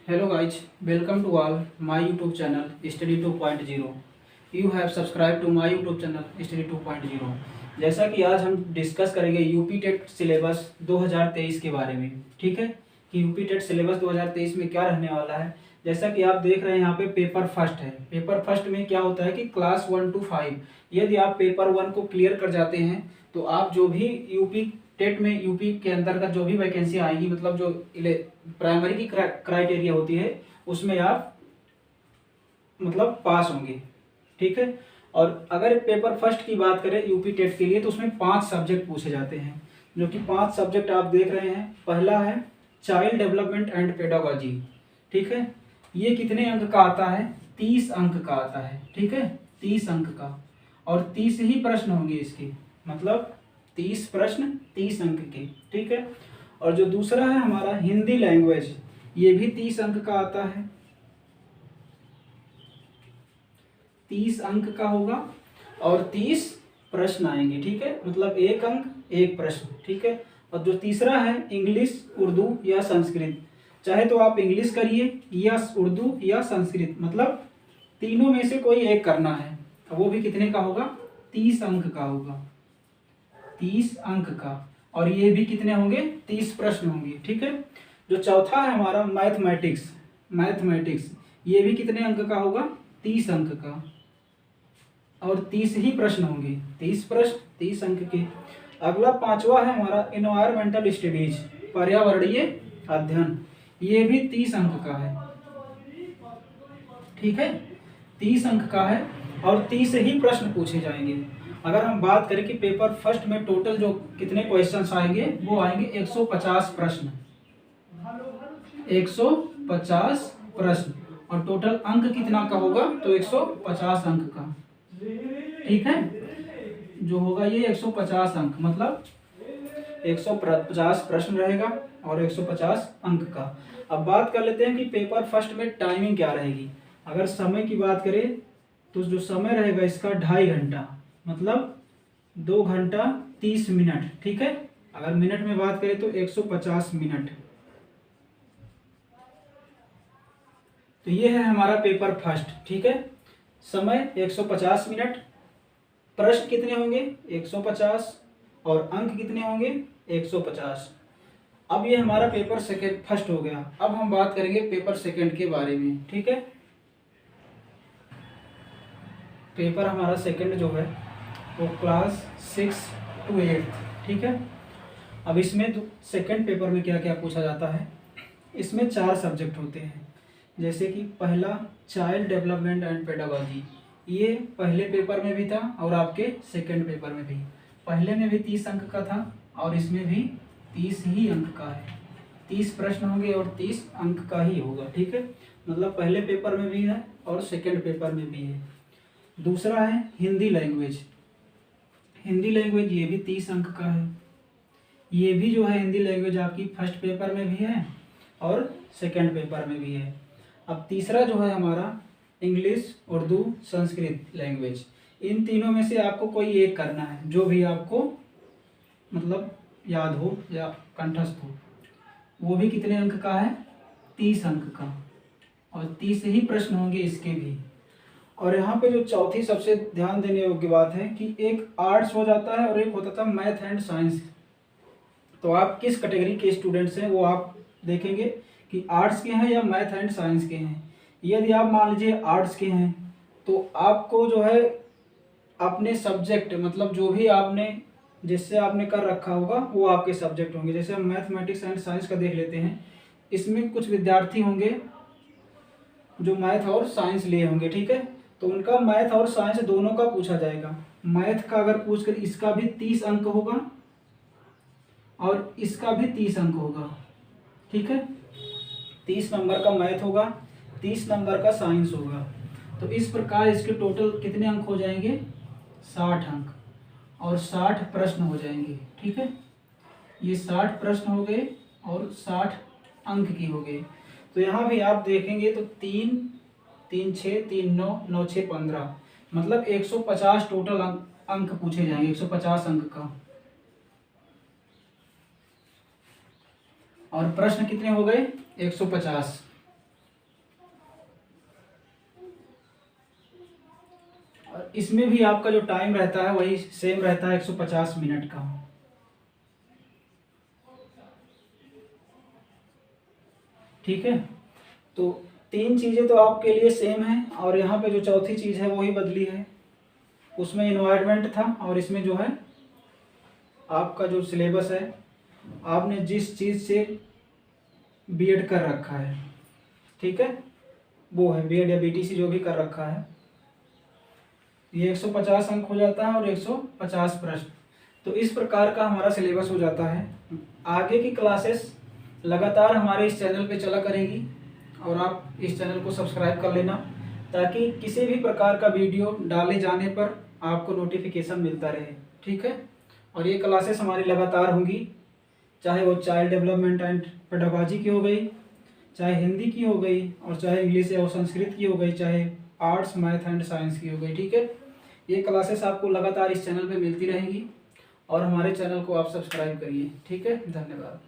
Hello guys, welcome to all my YouTube channel Study 2.0. You have subscribed to my YouTube channel Study 2.0. जैसा कि आज हम discuss करेंगे UP TET syllabus 2023 के बारे में, ठीक है, कि यूपी टेट सिलेबस 2023 में क्या रहने वाला है। जैसा कि आप देख रहे हैं यहाँ पे पेपर फर्स्ट है। पेपर फर्स्ट में क्या होता है कि क्लास 1 to 5 यदि आप पेपर 1 को क्लियर कर जाते हैं तो आप जो भी यूपी टेट में यूपी के अंतर्गत जो भी वैकेंसी आएगी, मतलब जो प्राइमरी की क्राइटेरिया होती है उसमें आप मतलब पास होंगे, ठीक है। और अगर पेपर फर्स्ट की बात करें यूपी टेट के लिए तो उसमें 5 सब्जेक्ट पूछे जाते हैं, जो कि 5 सब्जेक्ट आप देख रहे हैं। पहला है चाइल्ड डेवलपमेंट एंड पेडागोजी, ठीक है। ये कितने अंक का आता है? 30 अंक का आता है, ठीक है, 30 अंक का। और 30 ही प्रश्न होंगे इसके, मतलब 30 प्रश्न 30 अंक के, ठीक है। और जो दूसरा है हमारा हिंदी लैंग्वेज, ये भी 30 अंक का आता है, 30 अंक का होगा और 30 प्रश्न आएंगे, ठीक है, मतलब 1 अंक 1 प्रश्न, ठीक है। और जो तीसरा है इंग्लिश, उर्दू या संस्कृत, चाहे तो आप इंग्लिश करिए या उर्दू या संस्कृत, मतलब तीनों में से कोई एक करना है। वो भी कितने का होगा? 30 अंक का होगा, 30 अंक का। और ये भी कितने होंगे? 30 प्रश्न होंगे, ठीक है। जो चौथा है हमारा मैथमेटिक्स, ये भी कितने अंक का होगा? 30 अंक का। और 30 ही प्रश्न होंगे, 30 प्रश्न 30 अंक के। अगला 5वां है हमारा एनवायरमेंटल स्टडीज, पर्यावरणीय अध्ययन, ये भी 30 अंक का है, ठीक है, 30 अंक का है और 30 ही प्रश्न पूछे जाएंगे। अगर हम बात करें कि पेपर फर्स्ट में टोटल जो कितने क्वेश्चंस आएंगे, वो आएंगे 150 प्रश्न, 150 प्रश्न। और टोटल अंक कितना का होगा? तो 150 अंक का, ठीक है, जो होगा ये 150 अंक, मतलब 150 प्रश्न रहेगा और 150 अंक का। अब बात कर लेते हैं कि पेपर फर्स्ट में टाइमिंग क्या रहेगी। अगर समय की बात करें तो जो समय रहेगा इसका 2.5 घंटा, मतलब 2 घंटा 30 मिनट, ठीक है। अगर मिनट में बात करें तो 150 मिनट। तो ये है हमारा पेपर फर्स्ट, ठीक है। समय 150 मिनट, प्रश्न कितने होंगे? 150 और अंक कितने होंगे? 150। अब ये हमारा पेपर सेकंड फर्स्ट हो गया। अब हम बात करेंगे पेपर सेकंड के बारे में, ठीक है। पेपर हमारा सेकंड जो है वो क्लास 6 to 8, ठीक है। अब इसमें सेकंड पेपर में क्या क्या पूछा जाता है? इसमें 4 सब्जेक्ट होते हैं, जैसे कि पहला चाइल्ड डेवलपमेंट एंड पेडागोजी, ये पहले पेपर में भी था और आपके सेकंड पेपर में भी। पहले में भी 30 अंक का था और इसमें भी 30 ही अंक का है, 30 प्रश्न होंगे और 30 अंक का ही होगा, ठीक है, मतलब पहले पेपर में भी है और सेकंड पेपर में भी है। दूसरा है हिंदी लैंग्वेज, हिंदी लैंग्वेज ये भी 30 अंक का है। ये भी जो है हिंदी लैंग्वेज आपकी फर्स्ट पेपर में भी है और सेकंड पेपर में भी है। अब तीसरा जो है हमारा इंग्लिश, उर्दू, संस्कृत लैंग्वेज, इन तीनों में से आपको कोई एक करना है, जो भी आपको मतलब याद हो या कंठस्थ हो। वो भी कितने अंक का है? 30 अंक का, और 30 ही प्रश्न होंगे इसके भी। और यहाँ पे जो चौथी सबसे ध्यान देने योग्य बात है कि एक आर्ट्स हो जाता है और एक होता था मैथ एंड साइंस। तो आप किस कैटेगरी के स्टूडेंट्स हैं वो आप देखेंगे कि आर्ट्स के हैं या मैथ एंड साइंस के हैं। यदि आप मान लीजिए आर्ट्स के हैं तो आपको जो है अपने सब्जेक्ट, मतलब जो भी आपने जिससे आपने कर रखा होगा वो आपके सब्जेक्ट होंगे। जैसे हम मैथमेटिक्स एंड साइंस का देख लेते हैं, इसमें कुछ विद्यार्थी होंगे जो मैथ और साइंस लिए होंगे, ठीक है, तो उनका मैथ और साइंस दोनों का पूछा जाएगा। मैथ का अगर पूछ कर इसका भी 30 अंक होगा और इसका भी 30 अंक होगा, ठीक है, 30 नंबर का मैथ होगा, 30 नंबर का साइंस होगा। तो इस प्रकार इसके टोटल कितने अंक हो जाएंगे? 60 अंक और 60 प्रश्न हो जाएंगे, ठीक है। ये 60 प्रश्न हो गए और 60 अंक की हो गए। तो यहाँ भी आप देखेंगे तो 3 3 6 3 9 9 6 15, मतलब 150 टोटल अंक पूछे जाएंगे, 150 अंक का। और प्रश्न कितने हो गए? 150। इसमें भी आपका जो टाइम रहता है वही सेम रहता है 150 मिनट का। ठीक है, तो 3 चीज़ें तो आपके लिए सेम हैं और यहाँ पे जो चौथी चीज़ है वही बदली है। उसमें इन्वायरमेंट था और इसमें जो है आपका जो सिलेबस है, आपने जिस चीज़ से बीएड कर रखा है, ठीक है, वो है बीएड या बीटीसी जो भी कर रखा है, ये 150 अंक हो जाता है और 150 प्रश्न। तो इस प्रकार का हमारा सिलेबस हो जाता है। आगे की क्लासेस लगातार हमारे इस चैनल पे चला करेगी और आप इस चैनल को सब्सक्राइब कर लेना ताकि किसी भी प्रकार का वीडियो डाले जाने पर आपको नोटिफिकेशन मिलता रहे। ठीक है, और ये क्लासेस हमारी लगातार होंगी, चाहे वो चाइल्ड डेवलपमेंट एंड पेडागोजी की हो गई, चाहे हिंदी की हो गई, और चाहे इंग्लिश या संस्कृत की हो गई, चाहे आर्ट्स मैथ एंड साइंस की हो गई। ठीक है, ये क्लासेस आपको लगातार इस चैनल पे मिलती रहेंगी और हमारे चैनल को आप सब्सक्राइब करिए। ठीक है, धन्यवाद।